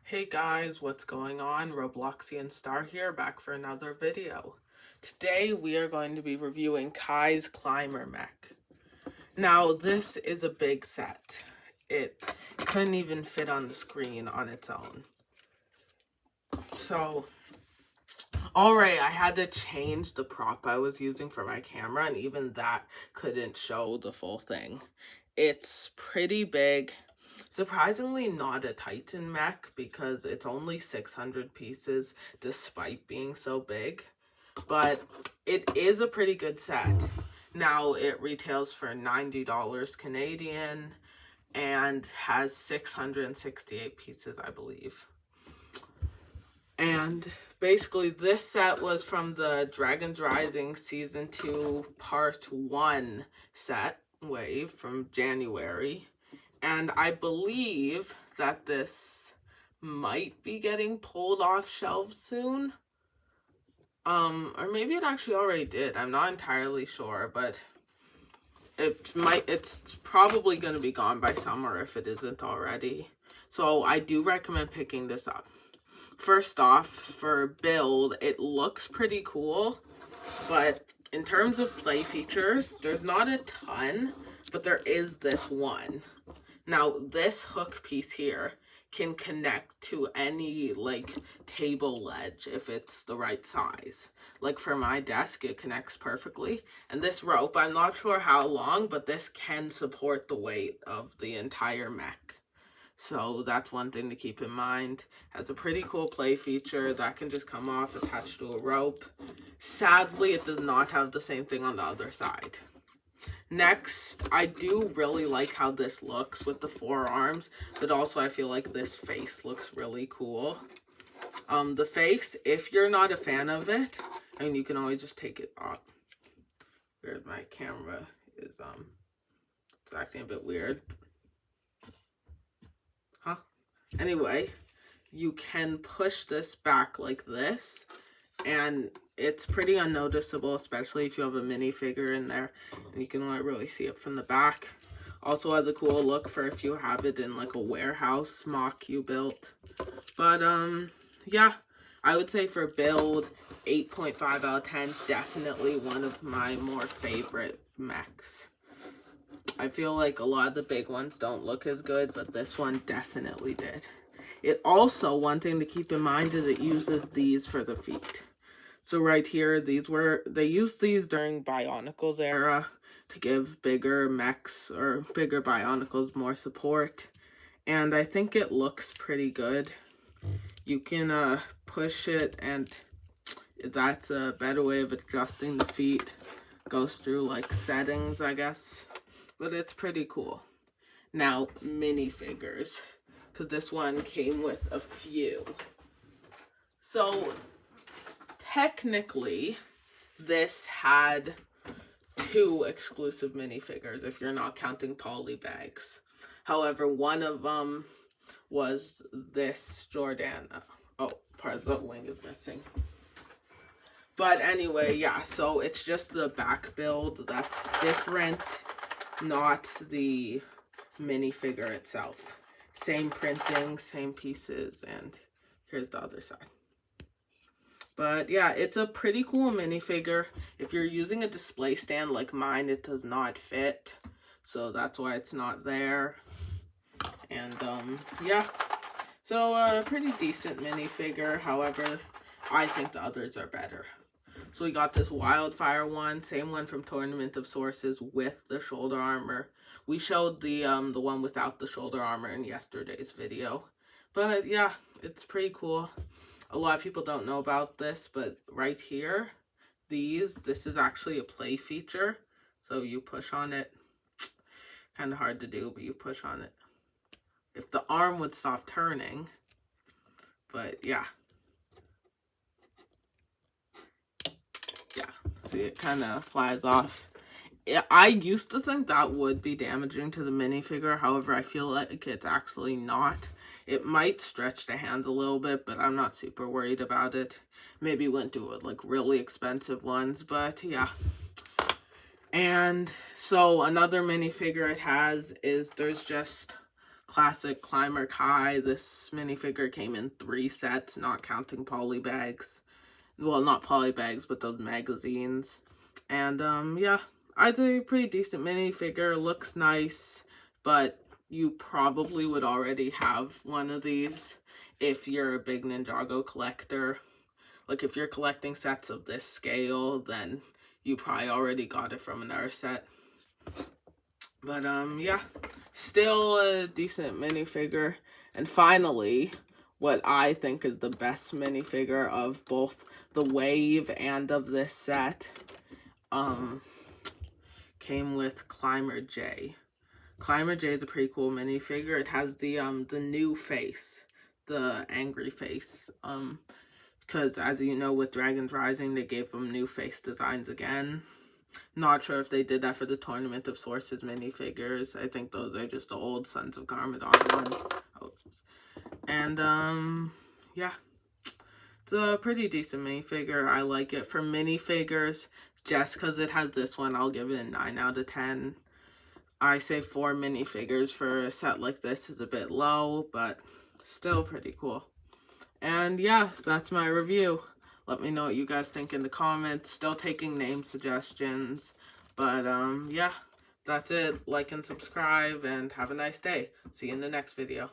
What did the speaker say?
Hey guys, what's going on? Robloxian Star here, back for another video. Today we are going to be reviewing Kai's Climber Mech. Now this is a big set. It couldn't even fit on the screen on its own. So, alright, I had to change the prop I was using for my camera, and even that couldn't show the full thing. It's pretty big. Surprisingly not a Titan mech because it's only 600 pieces despite being so big. But it is a pretty good set. Now it retails for $90 Canadian and has 668 pieces, I believe. And basically this set was from the Dragons Rising Season 2 Part 1 set wave from January. And I believe that this might be getting pulled off shelves soon. Or maybe it actually already did. I'm not entirely sure, but it's probably going to be gone by summer if it isn't already. So I do recommend picking this up. First off, for build, it looks pretty cool, but in terms of play features, there's not a ton, but there is this one. Now, this hook piece here can connect to any, table ledge if it's the right size. Like, for my desk, it connects perfectly. And this rope, I'm not sure how long, but this can support the weight of the entire mech. So that's one thing to keep in mind. Has a pretty cool play feature that can just come off attached to a rope. Sadly, it does not have the same thing on the other side. Next, I do really like how this looks with the forearms, but also I feel like this face looks really cool. The face, if you're not a fan of it, I mean, you can always just take it off. Where my camera is, it's acting a bit weird. Huh? Anyway, you can push this back like this, and it's pretty unnoticeable, especially if you have a minifigure in there, and you can only really see it from the back. Also has a cool look for if you have it in like a warehouse mock you built. But yeah, I would say for build, 8.5 out of 10, definitely one of my more favorite mechs. I feel like a lot of the big ones don't look as good, but this one definitely did. It also, one thing to keep in mind is it uses these for the feet. So right here, they used these during Bionicles era to give bigger mechs or bigger Bionicles more support. And I think it looks pretty good. You can push it, and that's a better way of adjusting the feet. Goes through like settings, I guess. But it's pretty cool. Now, minifigures, because this one came with a few. So technically, this had 2 exclusive minifigures, if you're not counting poly bags. However, one of them was this Jordana. Oh, part of the wing is missing. But anyway, yeah, so it's just the back build that's different, not the minifigure itself. Same printing, same pieces, and here's the other side. But yeah, it's a pretty cool minifigure. If you're using a display stand like mine, it does not fit. So that's why it's not there. And yeah. So pretty decent minifigure. However, I think the others are better. So we got this Wildfire one, same one from Tournament of Sources with the shoulder armor. We showed the one without the shoulder armor in yesterday's video. But yeah, it's pretty cool. A lot of people don't know about this, but right here, this is actually a play feature. So you push on it. Kind of hard to do, but you push on it. If the arm would stop turning. But yeah. Yeah, see, it kind of flies off. I used to think that would be damaging to the minifigure. However, I feel like it's actually not. It might stretch the hands a little bit, but I'm not super worried about it. Maybe wouldn't do it like really expensive ones, but yeah. And so another minifigure it has is there's just classic Climber Kai. This minifigure came in 3 sets, not counting poly bags. Well, not poly bags, but those magazines. And yeah, I'd say pretty decent minifigure. Looks nice, but you probably would already have one of these if you're a big Ninjago collector. Like, if you're collecting sets of this scale, then you probably already got it from another set. But yeah, still a decent minifigure. And finally, what I think is the best minifigure of both the wave and of this set, came with Climber J. Climber J is a pretty cool minifigure. It has the new face, the angry face. Because as you know, with Dragons Rising, they gave them new face designs again. Not sure if they did that for the Tournament of Sources minifigures. I think those are just the old Sons of Garmadon ones. Oh, and yeah, it's a pretty decent minifigure. I like it. For minifigures, just because it has this one, I'll give it a 9 out of 10. I say 4 minifigures for a set like this is a bit low, but still pretty cool. And yeah, that's my review. Let me know what you guys think in the comments. Still taking name suggestions. But yeah, that's it. Like and subscribe and have a nice day. See you in the next video.